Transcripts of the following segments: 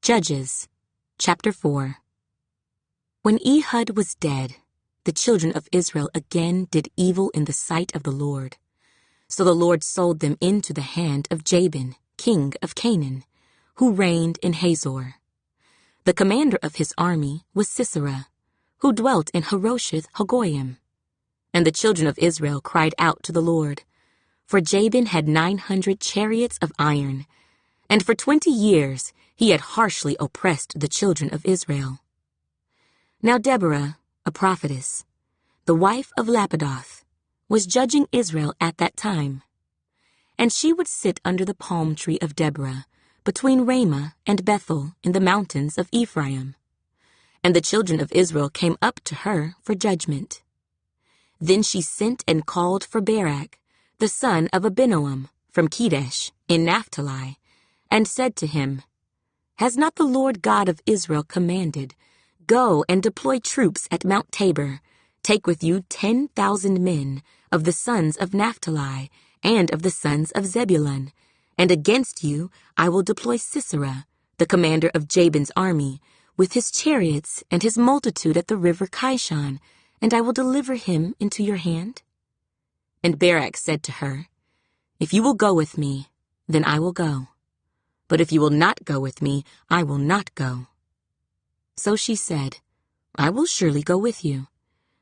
Judges, chapter 4. When Ehud was dead, the children of Israel again did evil in the sight of the Lord. So the Lord sold them into the hand of Jabin, king of Canaan, who reigned in Hazor. The commander of his army was Sisera, who dwelt in Harosheth Hagoyim. And the children of Israel cried out to the Lord, for Jabin had 900 chariots of iron, and for 20 years he had harshly oppressed the children of Israel. Now Deborah, a prophetess, the wife of Lapidoth, was judging Israel at that time. And she would sit under the palm tree of Deborah, between Ramah and Bethel in the mountains of Ephraim. And the children of Israel came up to her for judgment. Then she sent and called for Barak, the son of Abinoam, from Kedesh in Naphtali, and said to him, Has not the Lord God of Israel commanded, Go and deploy troops at Mount Tabor, take with you 10,000 men of the sons of Naphtali and of the sons of Zebulun, and against you I will deploy Sisera, the commander of Jabin's army, with his chariots and his multitude at the river Kishon, and I will deliver him into your hand? And Barak said to her, If you will go with me, then I will go. But if you will not go with me, I will not go. So she said, I will surely go with you.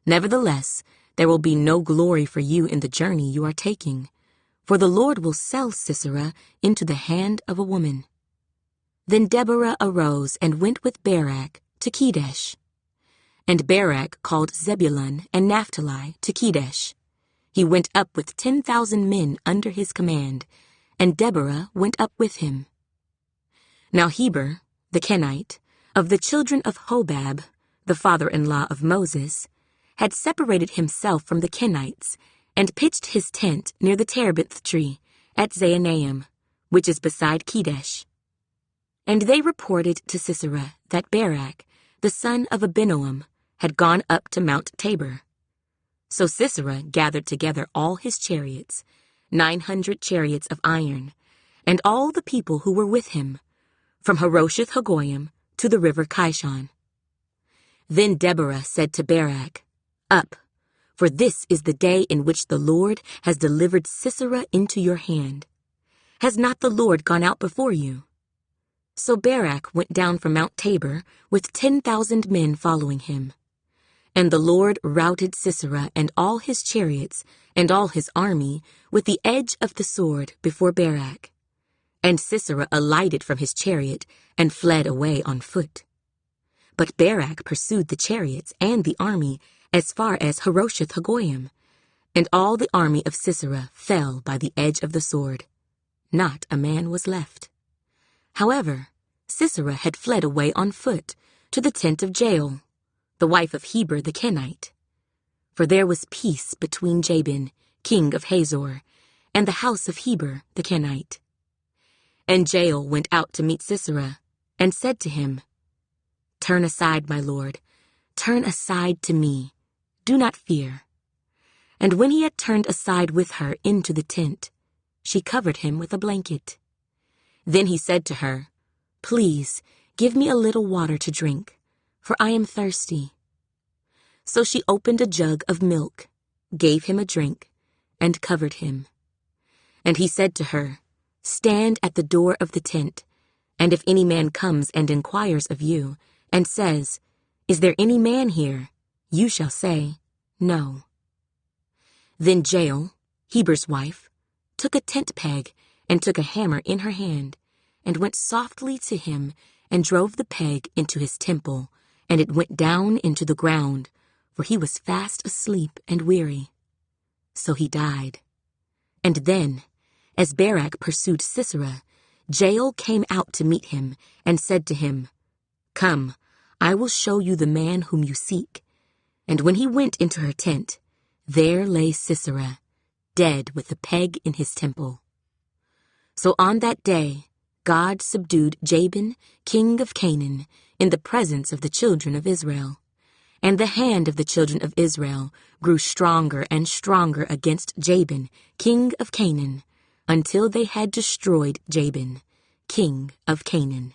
Nevertheless, there will be no glory for you in the journey you are taking, for the Lord will sell Sisera into the hand of a woman. Then Deborah arose and went with Barak to Kedesh. And Barak called Zebulun and Naphtali to Kedesh. He went up with 10,000 men under his command, and Deborah went up with him. Now Heber, the Kenite, of the children of Hobab, the father-in-law of Moses, had separated himself from the Kenites and pitched his tent near the terebinth tree at Zaanaim, which is beside Kedesh. And they reported to Sisera that Barak, the son of Abinoam, had gone up to Mount Tabor. So Sisera gathered together all his chariots, 900 chariots of iron, and all the people who were with him, from Harosheth Hagoyim to the river Kishon. Then Deborah said to Barak, Up, for this is the day in which the Lord has delivered Sisera into your hand. Has not the Lord gone out before you? So Barak went down from Mount Tabor with 10,000 men following him. And the Lord routed Sisera and all his chariots and all his army with the edge of the sword before Barak. And Sisera alighted from his chariot and fled away on foot. But Barak pursued the chariots and the army as far as Harosheth Hagoyim, and all the army of Sisera fell by the edge of the sword. Not a man was left. However, Sisera had fled away on foot to the tent of Jael, the wife of Heber the Kenite. For there was peace between Jabin, king of Hazor, and the house of Heber the Kenite. And Jael went out to meet Sisera, and said to him, Turn aside, my lord, turn aside to me, do not fear. And when he had turned aside with her into the tent, she covered him with a blanket. Then he said to her, Please, give me a little water to drink, for I am thirsty. So she opened a jug of milk, gave him a drink, and covered him. And he said to her, Stand at the door of the tent, and if any man comes and inquires of you, and says, Is there any man here? You shall say, No. Then Jael, Heber's wife, took a tent peg and took a hammer in her hand, and went softly to him and drove the peg into his temple, and it went down into the ground, for he was fast asleep and weary. So he died. And then, as Barak pursued Sisera, Jael came out to meet him and said to him, Come, I will show you the man whom you seek. And when he went into her tent, there lay Sisera, dead with the peg in his temple. So on that day, God subdued Jabin, king of Canaan, in the presence of the children of Israel. And the hand of the children of Israel grew stronger and stronger against Jabin, king of Canaan, until they had destroyed Jabin, king of Canaan.